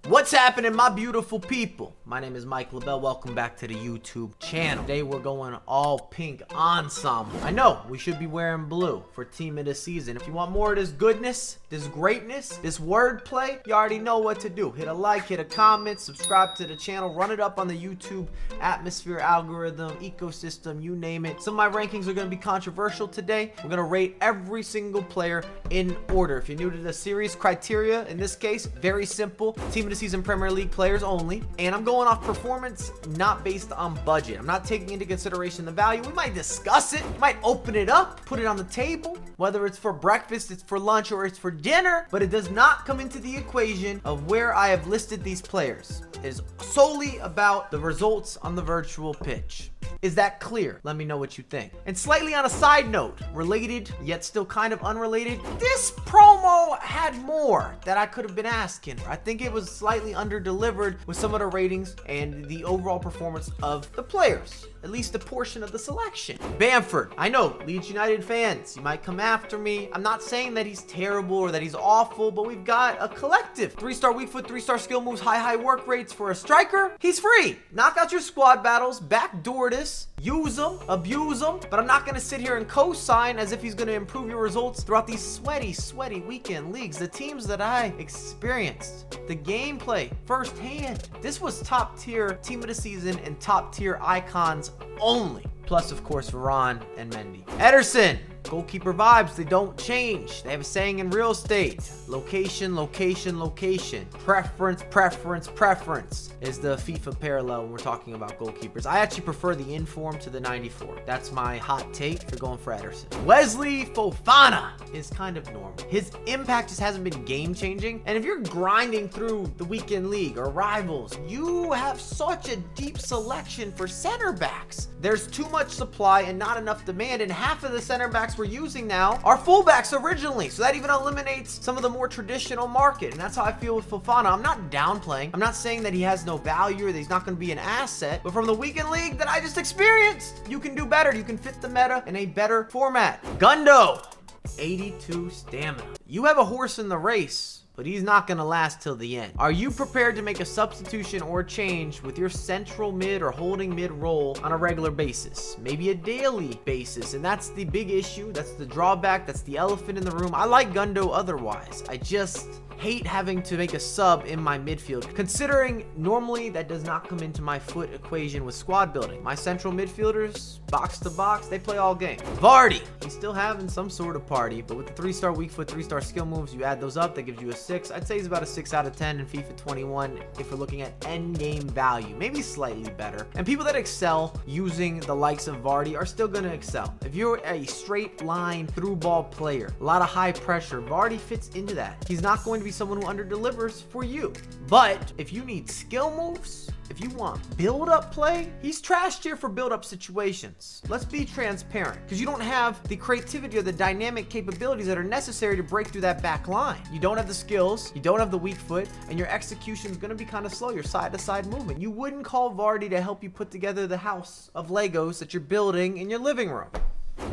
What's happening, my beautiful people? My name is Mike LaBelle. Welcome back to the YouTube channel. Today we're going all pink ensemble. I know we should be wearing blue for team of the season. If you want more of this goodness, this greatness, this wordplay, you already know what to do. Hit a like, hit a comment, subscribe to the channel, run it up on the YouTube atmosphere, algorithm, ecosystem, you name it. Some of my rankings are going to be controversial today. We're going to rate every single player in order. If you're new to the series, criteria in this case, very simple. Team of the season Premier League players only. And I'm going off performance, not based on budget. I'm not taking into consideration the value. We might discuss it, might open it up, put it on the table, whether it's for breakfast, it's for lunch, or it's for dinner, but it does not come into the equation of where I have listed these players. It is solely about the results on the virtual pitch. Is that clear? Let me know what you think. And slightly on a side note, related yet still kind of unrelated, this promo had more that I could have been asking. I think it was slightly under-delivered with some of the ratings and the overall performance of the players, at least a portion of the selection. Bamford, I know, Leeds United fans, you might come after me. I'm not saying that he's terrible or that he's awful, but we've got a collective. 3-star weak foot, 3-star skill moves, high work rates for a striker. He's free. Knock out your squad battles, backdoor this, use them, abuse them, but I'm not going to sit here and co-sign as if he's going to improve your results throughout these sweaty weekend leagues. The teams that I experienced, the gameplay firsthand, this was top tier team of the season and top tier icons only. Plus, of course, Varane and Mendy. Ederson, goalkeeper vibes, they don't change. They have a saying in real estate: location, location, location. Preference, preference, preference is the FIFA parallel when we're talking about goalkeepers. I actually prefer the inform to the 94. That's my hot take for going for Ederson. Wesley Fofana is kind of normal. His impact just hasn't been game-changing. And if you're grinding through the weekend league or rivals, you have such a deep selection for center backs. There's too much supply and not enough demand, and half of the center backs we're using now are fullbacks originally, so that even eliminates some of the more traditional market. And that's how I feel with Fofana. I'm not downplaying. I'm not saying that he has no value or that he's not going to be an asset, but from the weekend league that I just experienced, you can do better. You can fit the meta in a better format. Gundo, 82 stamina. You have a horse in the race, but he's not going to last till the end. Are you prepared to make a substitution or change with your central mid or holding mid role on a regular basis? Maybe a daily basis, and that's the big issue. That's the drawback. That's the elephant in the room. I like Gundo otherwise. I just hate having to make a sub in my midfield, considering normally that does not come into my foot equation with squad building. My central midfielders, box to box, they play all game. Vardy, he's still having some sort of party, but with the 3-star weak foot, 3-star skill moves, you add those up, that gives you a 6. I'd say he's about a 6 out of 10 in FIFA 21 if we're looking at end game value, maybe slightly better. And people that excel using the likes of Vardy are still going to excel. If you're a straight line through ball player, a lot of high pressure, Vardy fits into that. He's not going to be someone who under-delivers for you. But if you need skill moves, if you want build-up play, he's trashed here for build-up situations. Let's be transparent, because you don't have the creativity or the dynamic capabilities that are necessary to break through that back line. You don't have the skills, you don't have the weak foot, and your execution is going to be kind of slow, your side-to-side movement. You wouldn't call Vardy to help you put together the house of Legos that you're building in your living room.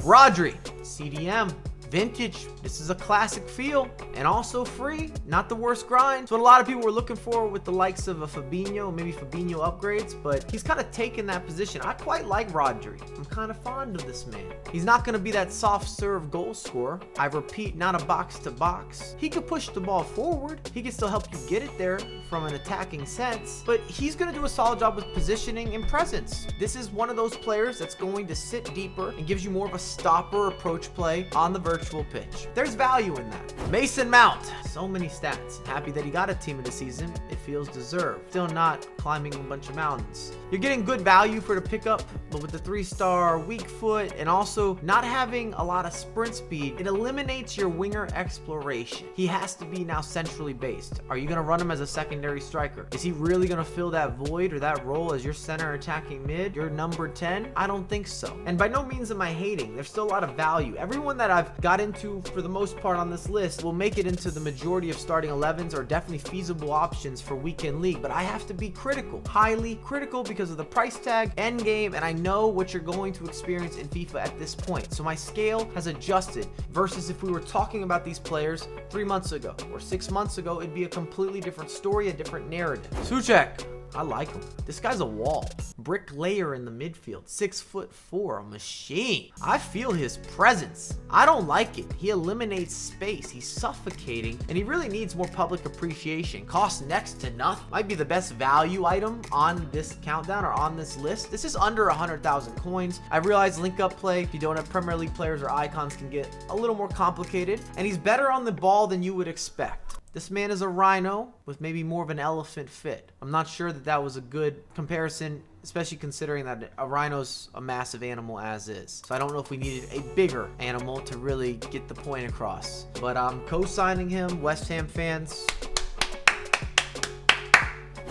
Rodri, CDM. Vintage, this is a classic feel and also free, not the worst grind. So what a lot of people were looking for with the likes of a Fabinho, maybe Fabinho upgrades, but he's kind of taken that position. I quite like Rodri. I'm kind of fond of this man. He's not going to be that soft serve goal scorer. I repeat, not a box to box. He could push the ball forward. He can still help you get it there from an attacking sense, but he's going to do a solid job with positioning and presence. This is one of those players that's going to sit deeper and gives you more of a stopper approach play on the virtual pitch. There's value in that. Mason Mount, so many stats. Happy that he got a team of the season. It feels deserved. Still not climbing a bunch of mountains. You're getting good value for the pickup, but with the 3-star weak foot and also not having a lot of sprint speed, it eliminates your winger exploration. He has to be now centrally based. Are you going to run him as a secondary striker? Is he really going to fill that void or that role as your center attacking mid, your number 10? I don't think so. And by no means am I hating. There's still a lot of value. Everyone that I've got got into for the most part on this list will make it into the majority of starting 11s or definitely feasible options for weekend league, but I have to be critical, highly critical, because of the price tag, end game, and I know what you're going to experience in FIFA at this point. So my scale has adjusted versus if we were talking about these players 3 months ago or 6 months ago, it'd be a completely different story, a different narrative. Suchek, I like him. This guy's a wall. Bricklayer in the midfield. 6'4", a machine. I feel his presence. I don't like it. He eliminates space. He's suffocating, and he really needs more public appreciation. Costs next to nothing. Might be the best value item on this countdown or on this list. This is under 100,000 coins. I realize link up play, if you don't have Premier League players or icons, can get a little more complicated, and he's better on the ball than you would expect. This man is a rhino with maybe more of an elephant fit. I'm not sure that that was a good comparison, especially considering that a rhino's a massive animal as is. So I don't know if we needed a bigger animal to really get the point across. But I'm co-signing him, West Ham fans.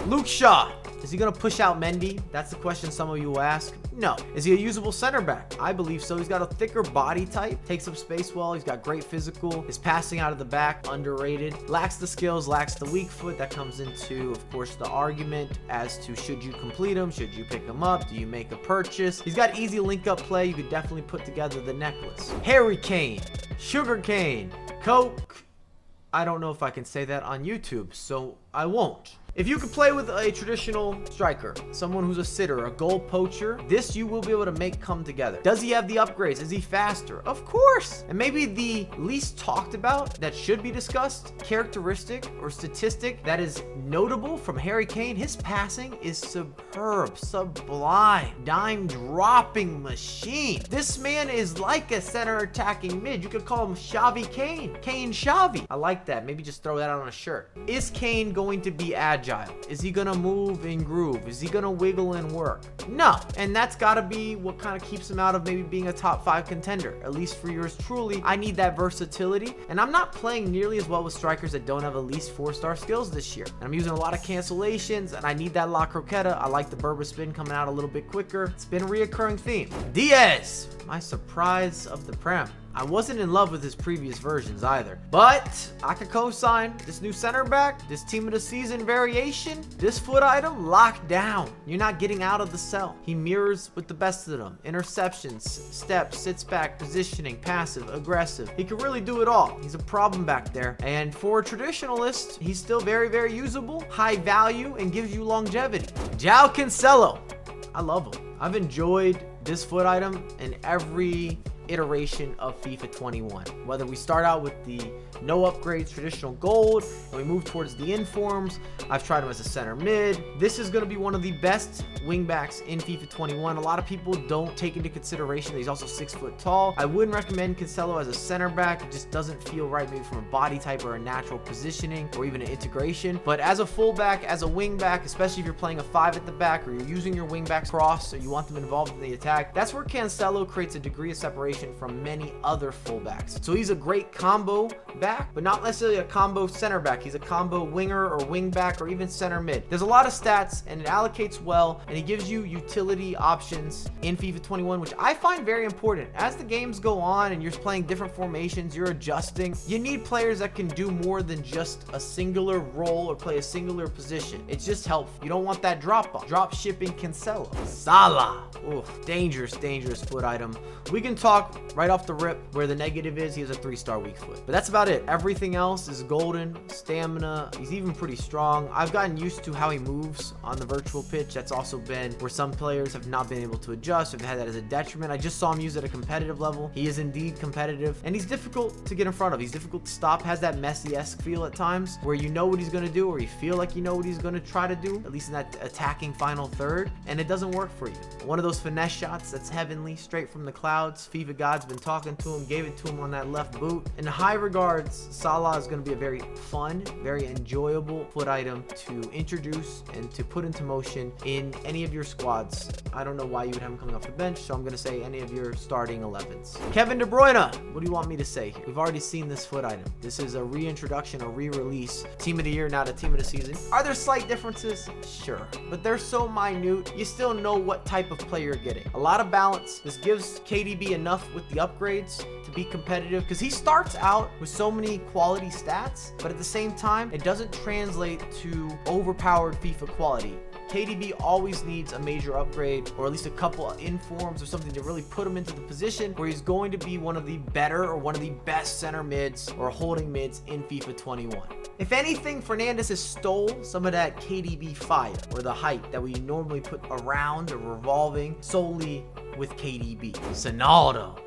Luke Shaw. Is he going to push out Mendy? That's the question some of you will ask. No. Is he a usable center back? I believe so. He's got a thicker body type, takes up space well. He's got great physical. His passing out of the back, underrated. Lacks the skills, lacks the weak foot. That comes into, of course, the argument as to should you complete him? Should you pick him up? Do you make a purchase? He's got easy link-up play. You could definitely put together the necklace. Harry Kane, Sugar Cane, Coke. I don't know if I can say that on YouTube, so I won't. If you could play with a traditional striker, someone who's a sitter, a goal poacher, this you will be able to make come together. Does he have the upgrades? Is he faster? Of course. And maybe the least talked about that should be discussed characteristic or statistic that is notable from Harry Kane, his passing is superb, sublime, dime dropping machine. This man is like a center attacking mid. You could call him Xavi Kane. Kane Xavi. I like that. Maybe just throw that on a shirt. Is Kane going to be agile? Is he gonna move and groove? Is he gonna wiggle and work? No. And that's gotta be what kind of keeps him out of maybe being a top 5 contender, at least for yours truly. I need that versatility, and I'm not playing nearly as well with strikers that don't have at least 4-star skills this year. And I'm using a lot of cancellations, and I need that La Croqueta. I like the Berber spin coming out a little bit quicker. It's been a reoccurring theme. Diaz, my surprise of the Prem. I wasn't in love with his previous versions either, but I could co-sign this new center back, this team of the season variation, this foot item locked down. You're not getting out of the cell. He mirrors with the best of them. Interceptions, steps, sits back, positioning, passive, aggressive. He can really do it all. He's a problem back there. And for a traditionalist, he's still very, very usable, high value, and gives you longevity. João Cancelo. I love him. I've enjoyed this foot item in every iteration of FIFA 21. Whether we start out with the no upgrades traditional gold and we move towards the informs, I've tried him as a center mid. This is going to be one of the best wing backs in FIFA 21. A lot of people don't take into consideration that he's also 6 foot tall. I wouldn't recommend Cancelo as a center back. It just doesn't feel right, maybe from a body type or a natural positioning or even an integration. But as a fullback, as a wing back, especially if you're playing a 5 at the back or you're using your wing backs cross so you want them involved in the attack, that's where Cancelo creates a degree of separation from many other fullbacks. So he's a great combo back, but not necessarily a combo center back. He's a combo winger or wing back or even center mid. There's a lot of stats and it allocates well, and he gives you utility options in FIFA 21, which I find very important. As the games go on and you're playing different formations, you're adjusting, you need players that can do more than just a singular role or play a singular position. It's just helpful. You don't want that drop off. Drop shipping Cancelo. Salah. Oof, dangerous foot item. We can talk right off the rip where the negative is. He has a 3-star weak foot, but that's about it. Everything else is golden. Stamina, he's even pretty strong. I've gotten used to how he moves on the virtual pitch. That's also been where some players have not been able to adjust, have had that as a detriment. I just saw him use at a competitive level. He is indeed competitive, and he's difficult to get in front of. He's difficult to stop, has that Messi-esque feel at times where you know what he's going to do, or you feel like you know what he's going to try to do, at least in that attacking final third, and it doesn't work for you. One of those finesse shots that's heavenly, straight from the clouds. FIFA God's been talking to him, gave it to him on that left boot. In high regards cards, Salah is going to be a very fun, very enjoyable foot item to introduce and to put into motion in any of your squads. I don't know why you would have him coming off the bench, so I'm going to say any of your starting 11s. Kevin De Bruyne, what do you want me to say? We've already seen this foot item. This is a reintroduction, a re-release. Team of the year, not a team of the season. Are there slight differences? Sure, but they're so minute, you still know what type of player you're getting. A lot of balance. This gives KDB enough with the upgrades to be competitive, because he starts out with so many quality stats, but at the same time, it doesn't translate to overpowered FIFA quality. KDB always needs a major upgrade, or at least a couple of informs or something to really put him into the position where he's going to be one of the better or one of the best center mids or holding mids in FIFA 21. If anything, Fernandes has stole some of that KDB fire or the hype that we normally put around or revolving solely with KDB. Ronaldo.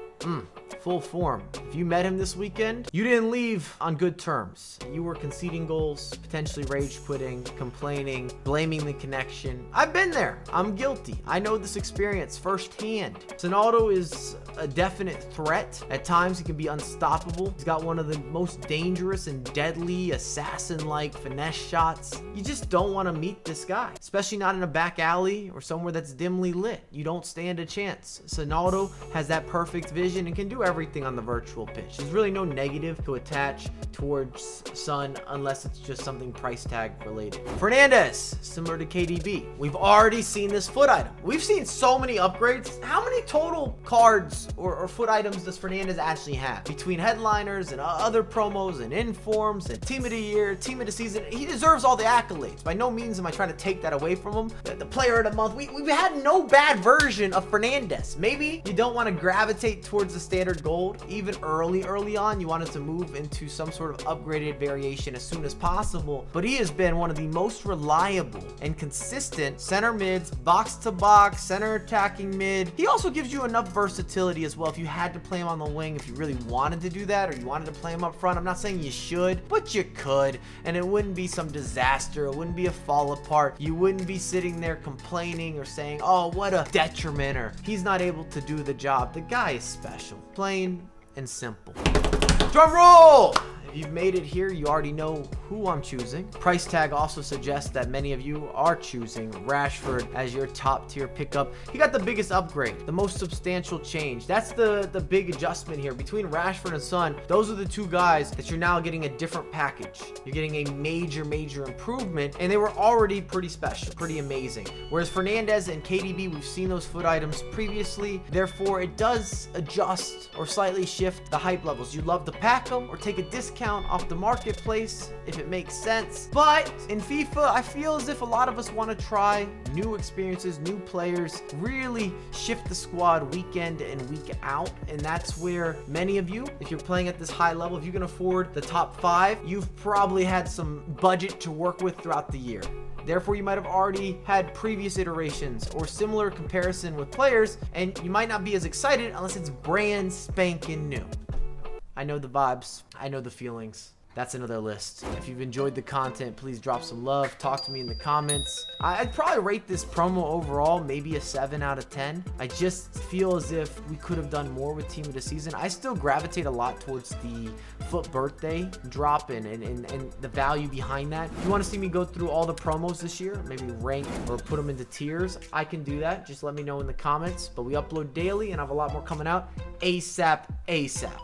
Full form. If you met him this weekend, you didn't leave on good terms. You were conceding goals, potentially rage quitting, complaining, blaming the connection. I've been there. I'm guilty. I know this experience firsthand. Ronaldo is a definite threat. At times, he can be unstoppable. He's got one of the most dangerous and deadly assassin-like finesse shots. You just don't want to meet this guy, especially not in a back alley or somewhere that's dimly lit. You don't stand a chance. Ronaldo has that perfect vision and can do everything on the virtual pitch. There's really no negative to attach towards Son unless it's just something price tag related. Fernandes, similar to KDB. We've already seen this foot item. We've seen so many upgrades. How many total cards or foot items does Fernandes actually have? Between headliners and other promos and informs and team of the year, team of the season, he deserves all the accolades. By no means am I trying to take that away from him. The player of the month, we've had no bad version of Fernandes. Maybe you don't want to gravitate towards the standard gold. Even early on, you wanted to move into some sort of upgraded variation as soon as possible. But he has been one of the most reliable and consistent center mids, box to box, center attacking mid. He also gives you enough versatility as well if you had to play him on the wing, if you really wanted to do that, or you wanted to play him up front. I'm not saying you should, but you could, and it wouldn't be some disaster. It wouldn't be a fall apart. You wouldn't be sitting there complaining or saying, oh, what a detriment, or he's not able to do the job. The guy is special. Plain and simple. Drum roll! If you've made it here, you already know who I'm choosing. Price tag also suggests that many of you are choosing Rashford as your top tier pickup. He got the biggest upgrade, the most substantial change. That's the big adjustment here. Between Rashford and Son, those are the two guys that you're now getting a different package. You're getting a major improvement, and they were already pretty special, pretty amazing. Whereas Fernandes and KDB, we've seen those foot items previously. Therefore, it does adjust or slightly shift the hype levels. You love to pack them or take a discount off the marketplace if it makes sense. But in FIFA, I feel as if a lot of us want to try new experiences, new players, really shift the squad week in and week out. And that's where many of you, if you're playing at this high level, if you can afford the top 5, you've probably had some budget to work with throughout the year. Therefore, you might have already had previous iterations or similar comparison with players, and you might not be as excited unless it's brand spanking new. I know the vibes. I know the feelings. That's another list. If you've enjoyed the content, please drop some love. Talk to me in the comments. I'd probably rate this promo overall maybe a 7 out of 10. I just feel as if we could have done more with Team of the Season. I still gravitate a lot towards the foot birthday drop and the value behind that. If you want to see me go through all the promos this year, maybe rank or put them into tiers, I can do that. Just let me know in the comments. But we upload daily and I have a lot more coming out ASAP.